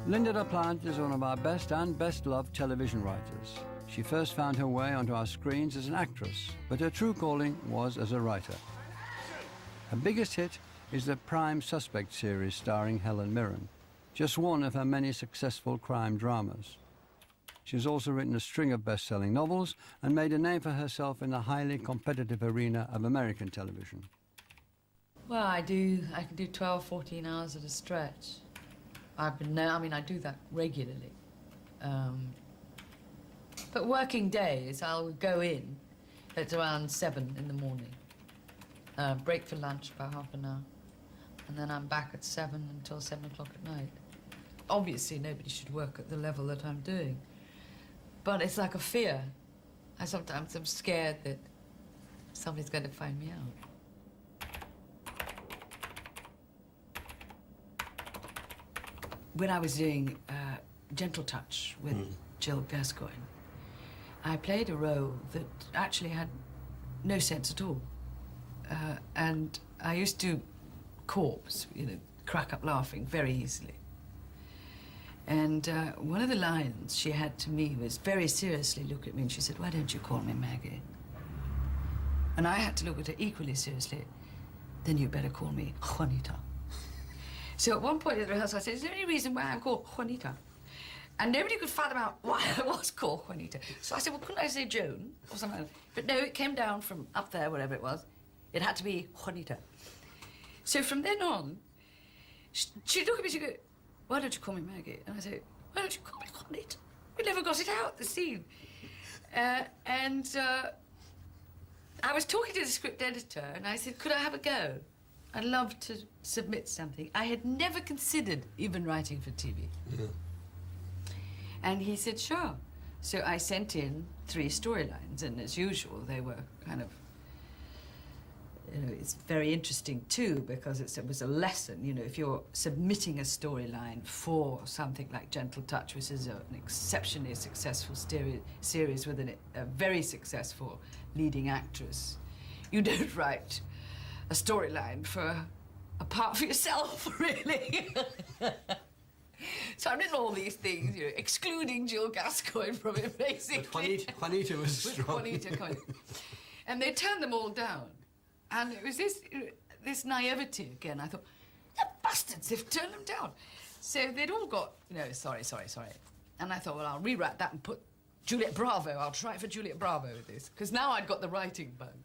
Lynda La Plante is one of our best and best-loved television writers. She first found her way onto our screens as an actress, but her true calling was as a writer. Her biggest hit is the Prime Suspect series starring Helen Mirren, just one of her many successful crime dramas. She's also written a string of best-selling novels and made a name for herself in the highly competitive arena of American television. Well, I can do 12, 14 hours at a stretch. I do that regularly. But working days, I'll go in at around 7 in the morning, break for lunch about half an hour, and then I'm back at 7 until 7 o'clock at night. Obviously, nobody should work at the level that I'm doing, but it's like a fear. Sometimes I'm scared that somebody's going to find me out. When I was doing Gentle Touch with Jill Gascoigne, I played a role that actually had no sense at all. And I used to corpse, crack up laughing very easily. And one of the lines she had to me was very seriously look at me, and she said, "Why don't you call me Maggie?" And I had to look at her equally seriously. "Then you better call me Juanita." So at one point in the rehearsal, I said, "Is there any reason why I'm called Juanita?" And nobody could fathom out why I was called Juanita. So I said, "Well, couldn't I say Joan or something like that?" But no, it came down from up there, wherever it was. It had to be Juanita. So from then on, she'd look at me and she'd go, "Why don't you call me Maggie?" And I say, "Why don't you call me Juanita?" We never got it out, the scene. I was talking to the script editor, and I said, "Could I have a go? I'd love to submit something." I had never considered even writing for TV. Yeah. And he said, "Sure." So I sent in 3 storylines, and as usual, they were kind of, it's very interesting too, because it was a lesson, if you're submitting a storyline for something like Gentle Touch, which is an exceptionally successful series with a very successful leading actress, you don't write a storyline for a part for yourself, really. So I've written all these things, excluding Jill Gascoigne from it, basically. But Juanita was strong. Juanita. And they turned them all down. And it was this naivety again. I thought, the bastards, they've turned them down. So they'd all got, sorry. And I thought, well, I'll rewrite that and put Juliet Bravo. I'll try for Juliet Bravo with this. Because now I'd got the writing bug.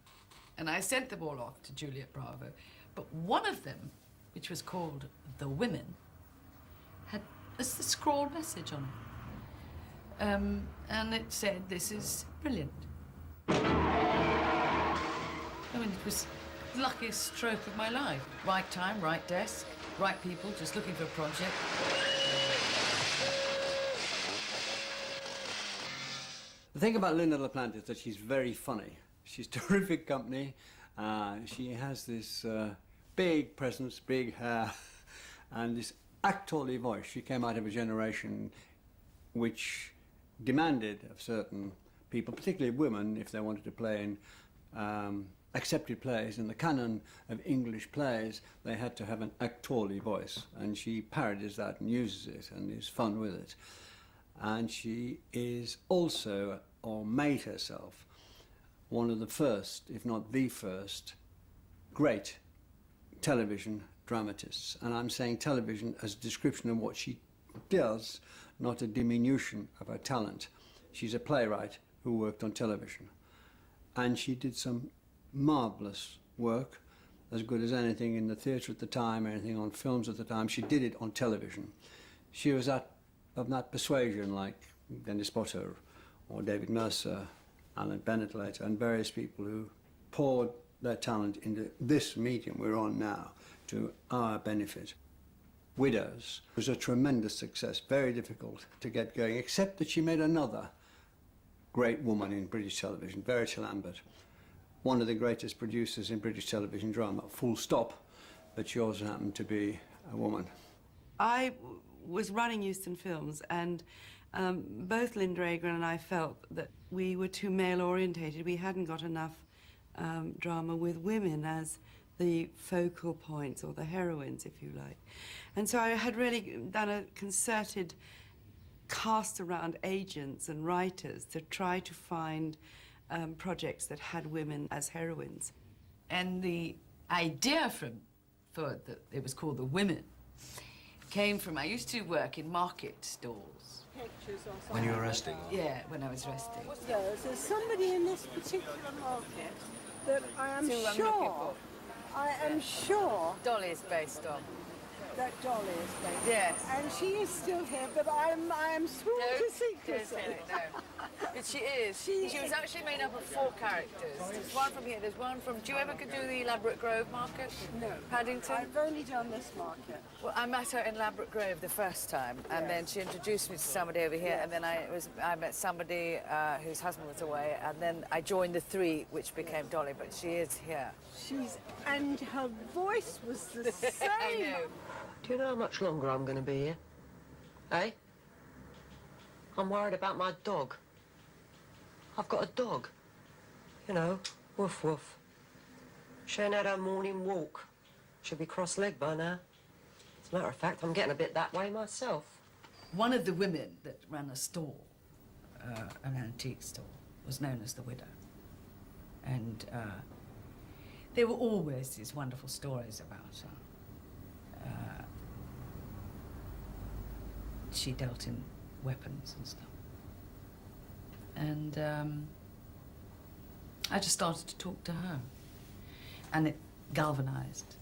And I sent them all off to Juliet Bravo. But one of them, which was called The Women, had a scrawled message on it. And it said, "This is brilliant." I mean, it was the luckiest stroke of my life. Right time, right desk, right people, just looking for a project. The thing about Lynda La Plante is that she's very funny. She's terrific company. She has this big presence, big hair, and this actorly voice. She came out of a generation which demanded of certain people, particularly women, if they wanted to play in accepted plays, in the canon of English plays, they had to have an actorly voice, and she parodies that and uses it and is fun with it. And she is also, or made herself, one of the first, if not the first, great television dramatists. And I'm saying television as a description of what she does, not a diminution of her talent. She's a playwright who worked on television. And she did some marvellous work, as good as anything in the theatre at the time, anything on films at the time. She did it on television. She was of that persuasion, like Dennis Potter or David Mercer, Alan Bennett later, and various people who poured their talent into this medium we're on now to our benefit. Widows was a tremendous success, very difficult to get going, except that she made another great woman in British television, Verity Lambert, one of the greatest producers in British television drama, full stop, but she also happened to be a woman. I was running Euston Films, and both Lynda Agron and I felt that we were too male-orientated. We hadn't got enough drama with women as the focal points, or the heroines, if you like. And so I had really done a concerted cast around agents and writers to try to find projects that had women as heroines. And the idea it was called The Women, came from, I used to work in market stalls. When you were resting? Yeah, when I was resting. There's somebody in this particular market that I am sure Dolly is based on. that Dolly is based. Yes. And she is still here, but I am sworn to secrecy. No. But she is. She was actually made up of 4 characters. There's one from here, there's one from... Do you ever do the Elaborate Grove market? No. Paddington? I've only done this market. Well, I met her in Elaborate Grove the first time, and then she introduced me to somebody over here, and then I met somebody whose husband was away, and then I joined the 3, which became Dolly, but she is here. And her voice was the same. I know. Do you know how much longer I'm going to be here? Eh? I'm worried about my dog. I've got a dog. You know, woof woof. She ain't had her morning walk. She'll be cross-legged by now. As a matter of fact, I'm getting a bit that way myself. One of the women that ran a store, an antique store, was known as the Widow. And there were always these wonderful stories about her. She dealt in weapons and stuff. And I just started to talk to her. And it galvanized.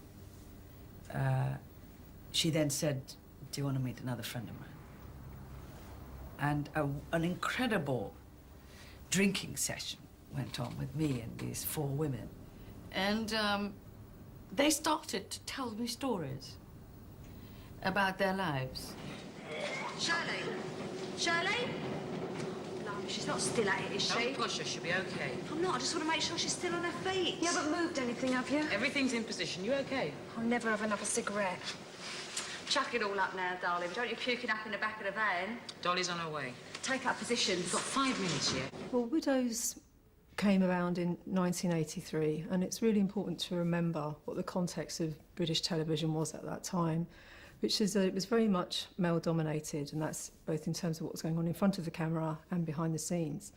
She then said, do you want to meet another friend of mine? And an incredible drinking session went on with me and these 4 women. And they started to tell me stories about their lives. Shirley? Shirley? No, she's not still at it, is she? Don't push her, she'll be okay. I'm not. I just want to make sure she's still on her feet. You haven't moved anything, have you? Everything's in position. You okay? I'll never have another cigarette. Chuck it all up now, darling. Don't you puke it up in the back of the van. Dolly's on her way. Take up positions. We've got 5 minutes yet. Well, Widows came around in 1983, and it's really important to remember what the context of British television was at that time, which is that it was very much male-dominated, and that's both in terms of what was going on in front of the camera and behind the scenes.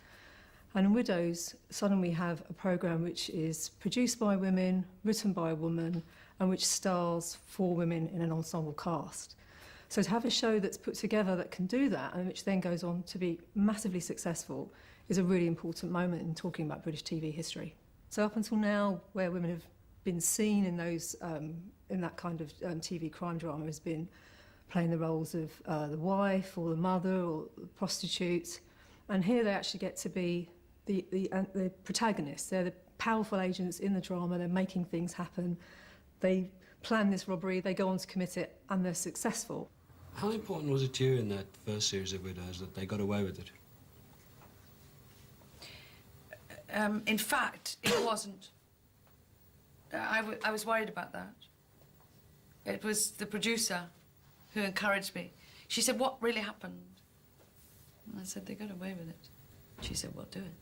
And in Widows, suddenly we have a programme which is produced by women, written by a woman, and which stars 4 women in an ensemble cast. So to have a show that's put together that can do that, and which then goes on to be massively successful, is a really important moment in talking about British TV history. So up until now, where women have been seen in those in that kind of TV crime drama has been playing the roles of the wife or the mother or the prostitute, and here they actually get to be the protagonists. They're the powerful agents in the drama. They're making things happen. They plan this robbery, they go on to commit it, and they're successful. How important was it to you in that first series of Widows that they got away with it? In fact, it wasn't. I was worried about that. It was the producer who encouraged me. She said, what really happened? And I said, they got away with it. She said, well, do it.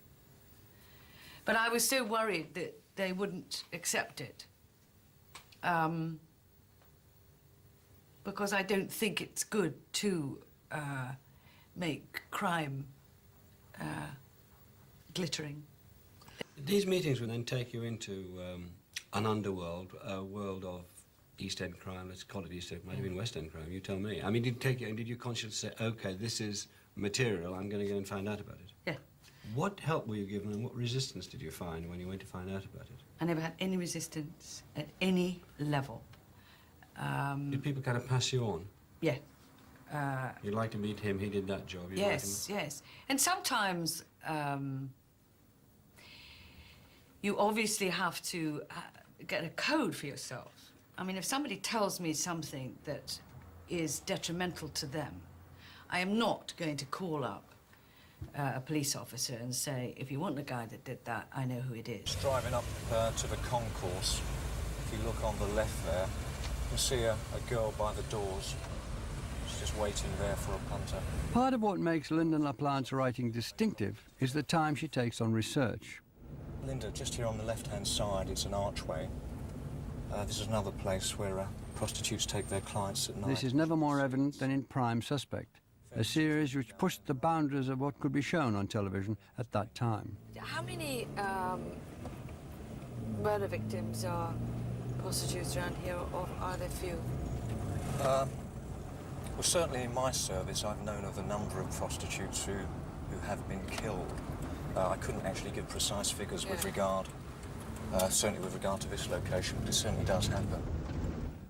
But I was so worried that they wouldn't accept it. Because I don't think it's good to make crime glittering. These meetings would then take you into an underworld, a world of East End crime. Let's call it East End, might have been West End crime, you tell me. I mean, did you consciously say, OK, this is material, I'm going to go and find out about it? Yeah. What help were you given and what resistance did you find when you went to find out about it? I never had any resistance at any level. Did people kind of pass you on? Yeah. You'd like to meet him, he did that job. Yes, yes. And sometimes you obviously have to get a code for yourself. I mean, if somebody tells me something that is detrimental to them, I am not going to call up a police officer and say, if you want the guy that did that, I know who it is. Just driving up to the concourse, if you look on the left there, you can see a girl by the doors. She's just waiting there for a punter. Part of what makes Lynda La Plante's writing distinctive is the time she takes on research. Lynda, just here on the left-hand side, it's an archway. This is another place where prostitutes take their clients at night. This is never more evident than in Prime Suspect, a series which pushed the boundaries of what could be shown on television at that time. How many murder victims are prostitutes around here, or are there few? Well, certainly in my service, I've known of a number of prostitutes who have been killed. I couldn't actually give precise figures with regard, certainly with regard to this location, but it certainly does happen.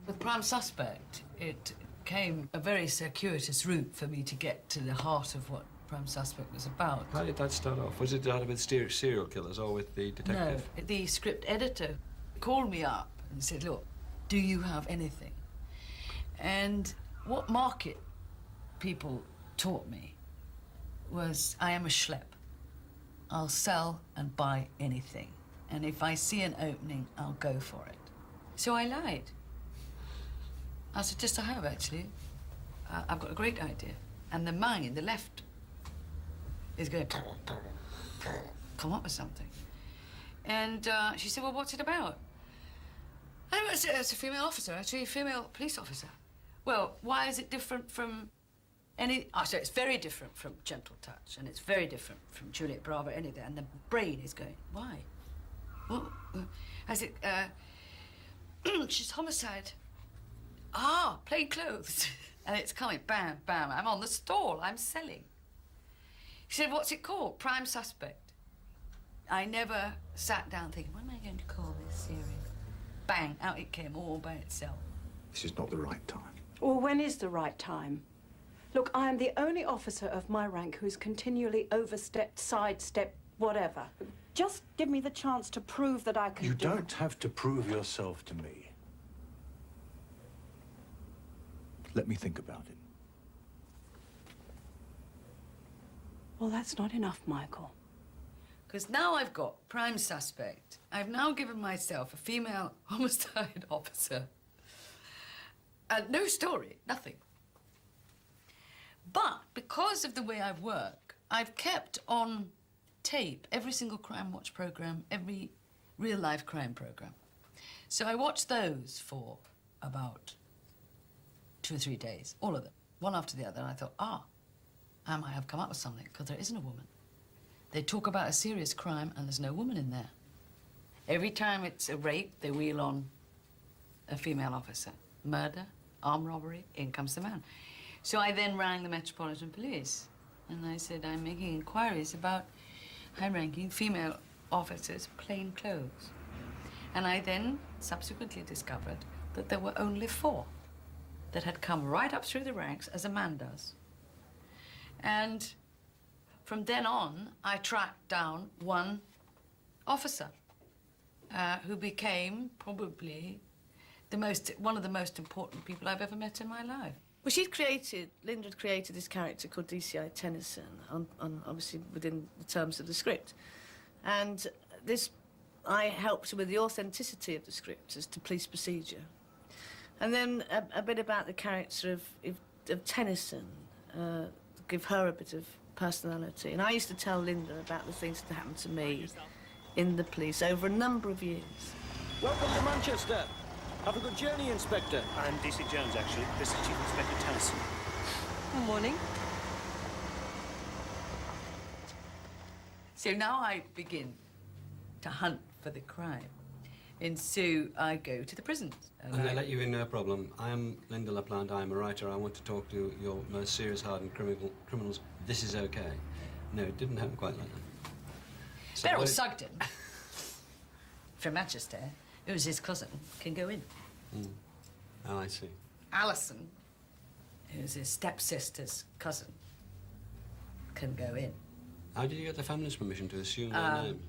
With Prime Suspect, it came a very circuitous route for me to get to the heart of what Prime Suspect was about. How did that start off? Was it with serial killers or with the detective? No, the script editor called me up and said, look, do you have anything? And what market people taught me was I am a schlep. I'll sell and buy anything. And if I see an opening, I'll go for it. So I lied. I said, yes, I have, actually. I've got a great idea. And the mind, the left, is going to come up with something. And she said, well, what's it about? And it's a female officer, actually, a female police officer. Well, why is it different from any... Oh, so it's very different from Gentle Touch, and it's very different from Juliet Bravo, anything. And the brain is going, why? Well, I said, she's homicide. Ah, plain clothes. And it's coming, bam, bam. I'm on the stall, I'm selling. She said, what's it called? Prime Suspect. I never sat down thinking, what am I going to call this series? Bang, out it came all by itself. This is not the right time. Well, when is the right time? Look, I am the only officer of my rank who's continually overstepped, sidestepped, whatever. Just give me the chance to prove that I can You do it. don't have to prove yourself to me. Let me think about it. Well, that's not enough, Michael. Because now I've got Prime Suspect. I've now given myself a female homicide officer. No story, nothing. But because of the way I work, I've kept on tape every single Crime Watch programme, every real-life crime programme. So I watched those for about 2 or 3 days, all of them, one after the other, and I thought, I might have come up with something, because there isn't a woman. They talk about a serious crime, and there's no woman in there. Every time it's a rape, they wheel on a female officer. Murder, armed robbery, in comes the man. So I then rang the Metropolitan Police, and I said, I'm making inquiries about high-ranking female officers' plain clothes. And I then subsequently discovered that there were only 4 that had come right up through the ranks, as a man does. And from then on, I tracked down one officer who became probably one of the most important people I've ever met in my life. Well, Lynda had created this character called DCI Tennyson, obviously within the terms of the script. And I helped with the authenticity of the script as to police procedure. And then a bit about the character of Tennyson, give her a bit of personality. And I used to tell Lynda about the things that happened to me in the police over a number of years. Welcome to Manchester. Have a good journey, Inspector. I'm DC Jones, actually. This is Chief Inspector Tennyson. Good morning. So now I begin to hunt for the crime. And so I go to the prisons. And I let you in, no problem. I am Lynda La Plante, I am a writer. I want to talk to your most serious hardened criminals. This is okay. No, it didn't happen quite like that. So Beryl Sugden, from Manchester, it was his cousin, can go in. Mm. Oh, I see. Alison, who's his stepsister's cousin, can go in. How did you get the family's permission to assume their name?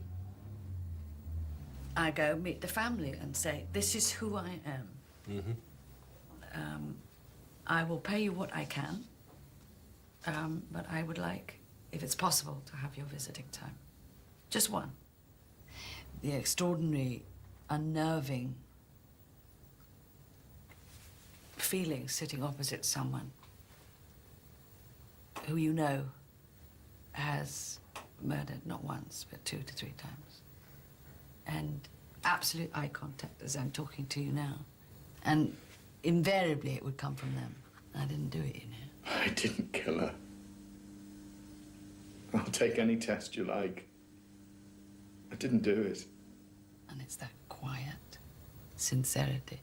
I go meet the family and say, this is who I am. Mm-hmm. I will pay you what I can, but I would like, if it's possible, to have your visiting time. Just one. The extraordinary, unnerving feeling sitting opposite someone who you know has murdered not once, but 2 to 3 times. And absolute eye contact as I'm talking to you now. And invariably it would come from them. I didn't do it, you know. I didn't kill her. I'll take any test you like. I didn't do it. And it's that quiet sincerity.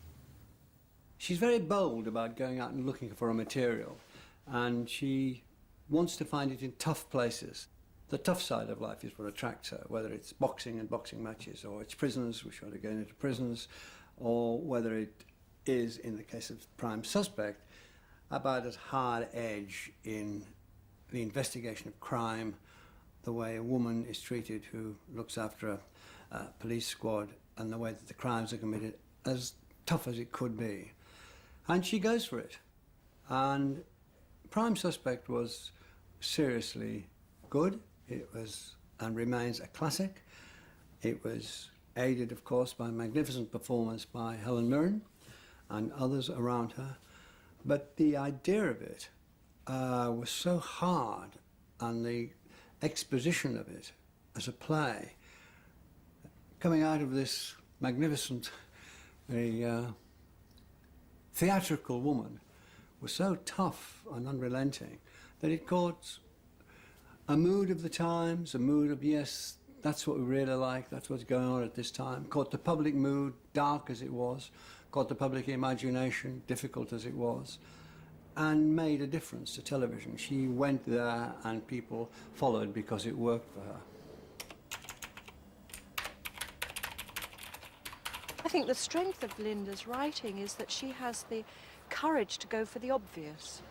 She's very bold about going out and looking for a material, and she wants to find it in tough places. The tough side of life is what attracts her, whether it's boxing and boxing matches, or it's prisons, which are going into prisons, or whether it is, in the case of Prime Suspect, about as hard edge in the investigation of crime, the way a woman is treated who looks after a police squad, and the way that the crimes are committed, as tough as it could be. And she goes for it. And Prime Suspect was seriously good. It was and remains a classic. It was aided, of course, by a magnificent performance by Helen Mirren and others around her. But the idea of it was so hard, and the exposition of it as a play, coming out of this magnificent, theatrical woman, was so tough and unrelenting that it caught a mood of the times, a mood of, yes, that's what we really like, that's what's going on at this time. Caught the public mood, dark as it was, caught the public imagination, difficult as it was, and made a difference to television. She went there and people followed because it worked for her. I think the strength of Lynda's writing is that she has the courage to go for the obvious.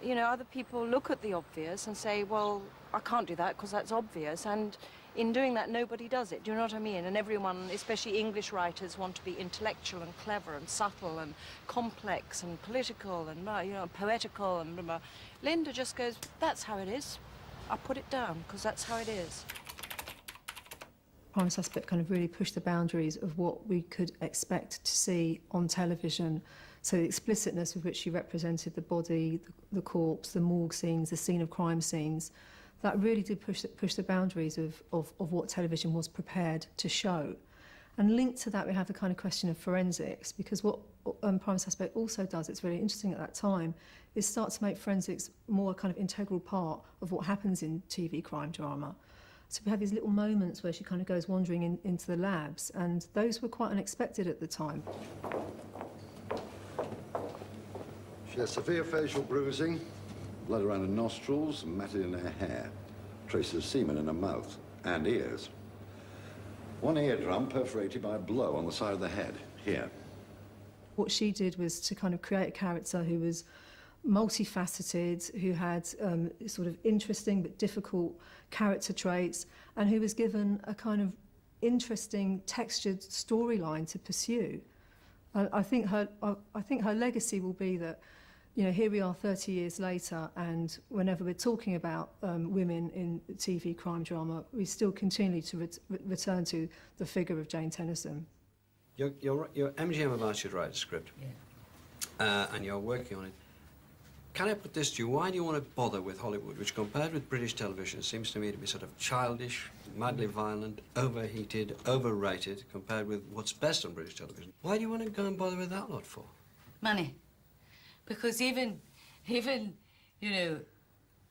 You know, other people look at the obvious and say, well, I can't do that because that's obvious, and in doing that, nobody does it. Do you know what I mean? And everyone, especially English writers, want to be intellectual and clever and subtle and complex and political and, you know, poetical and blah, blah. Lynda just goes, that's how it is. I'll put it down because that's how it is. Prime Suspect kind of really pushed the boundaries of what we could expect to see on television. So the explicitness with which she represented the body, the corpse, the morgue scenes, the scene of crime scenes, that really did push the boundaries of what television was prepared to show. And linked to that, we have the kind of question of forensics, because what Prime Suspect also does, it's really interesting at that time, is start to make forensics more a kind of integral part of what happens in TV crime drama. So we have these little moments where she kind of goes wandering into the labs, and those were quite unexpected at the time. She has severe facial bruising, blood around her nostrils, and matted in her hair, traces of semen in her mouth and ears. One eardrum perforated by a blow on the side of the head, here. What she did was to kind of create a character who was multifaceted, who had sort of interesting but difficult character traits, and who was given a kind of interesting, textured storyline to pursue. I think her legacy will be that, you know, here we are 30 years later, and whenever we're talking about women in TV crime drama, we still continue to return to the figure of Jane Tennyson. You're MGM about you to write a script, and you're working on it. Can I put this to you? Why do you want to bother with Hollywood, which compared with British television seems to me to be sort of childish, madly violent, overheated, overrated, compared with what's best on British television? Why do you want to go and bother with that lot for? Money. Because even you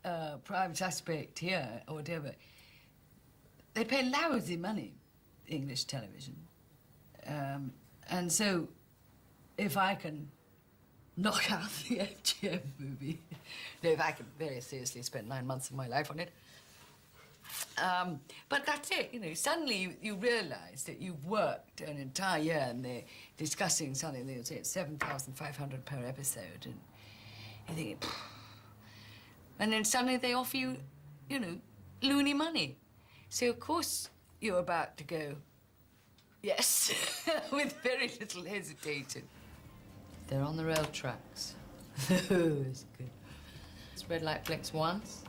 know, Prime Suspect here or whatever, they pay lousy money, English television. And so, if I can knock out the MGM movie, if I can very seriously spend 9 months of my life on it. But that's it, you know, suddenly you realise that you've worked an entire year and they're discussing something, they'll say it's $7,500 per episode, and you think, pfft. And then suddenly they offer you, you know, loony money. So of course you're about to go, yes, with very little hesitation. They're on the rail tracks. It's good. It's red light flicks once,